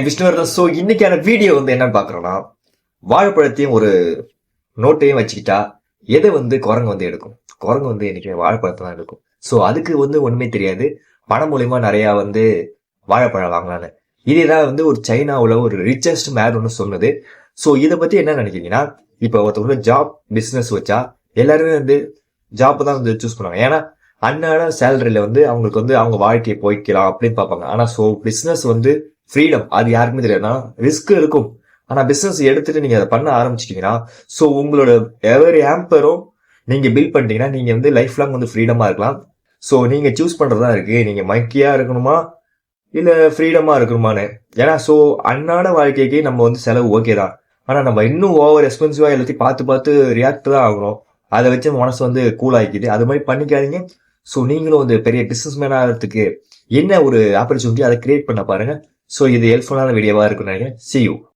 Vishnuvardhan. So இன்னைக்கான video வந்து என்னன்னு பாக்குறோம்னா, வாழைப்பழத்தையும் ஒரு நோட்டையும் வச்சுக்கிட்டா எதை வந்து குரங்கு வந்து எடுக்கும்? குரங்கு வந்து இன்னைக்கு வாழைப்பழத்தை தான் எடுக்கும். ஸோ அதுக்கு வந்து ஒண்ணுமே தெரியாது. பணம் மூலியமா நிறைய வந்து வாழைப்பழம் வாங்கலான்னு. இதேதான் வந்து ஒரு சைனாவுல ஒரு ரிச்சஸ்ட் மேன் ஒன்று சொன்னது. ஸோ இதை பத்தி என்ன நினைக்கிறீங்கன்னா, இப்போ ஒருத்தவங்க ஜாப் பிசினஸ் வச்சா எல்லாருமே வந்து ஜாப் தான் வந்து சூஸ் பண்ணுவாங்க. ஏன்னா அன்னாட சேலரியில வந்து அவங்களுக்கு வந்து அவங்க வாழ்க்கையை போய்க்கலாம் அப்படின்னு பார்ப்பாங்க. ஆனா சோ பிசினஸ் வந்து ஃப்ரீடம், அது யாருக்குமே தெரியாதுன்னா ரிஸ்க் இருக்கும். ஆனா பிசினஸ் எடுத்துட்டு நீங்க அதை பண்ண ஆரம்பிச்சிட்டீங்கன்னா, சோ உங்களோட எவரி ஆம்பரும் நீங்க பில்ட் பண்ணிட்டீங்கன்னா நீங்க வந்து லைஃப் லாங் வந்து ஃப்ரீடமா இருக்கலாம். சோ நீங்க சூஸ் பண்றதா இருக்கு, நீங்க மக்கியா இருக்கணுமா இல்ல ஃப்ரீடமா இருக்கணுமான்னு. ஏன்னா சோ அன்னாட வாழ்க்கைக்கு நம்ம வந்து செலவு ஓகே தான். ஆனா நம்ம இன்னும் ஓவர் எக்ஸ்பென்சிவா எல்லாத்தையும் பார்த்து பார்த்து ரியாக்ட் தான் ஆகணும். அதை வச்சு மனசு வந்து கூல் ஆகிக்குது. அது மாதிரி பண்ணிக்காதீங்க. ஸோ நீங்களும் வந்து பெரிய பிசினஸ் மேன் ஆகிறதுக்கு என்ன ஒரு ஆப்பர்ச்சுனிட்டி அதை கிரியேட் பண்ண பாருங்க. ஸோ இது ஹெல்ப்ஃபுல்லான வீடியோவா இருக்குன்னு நினைக்கிறேன். See you.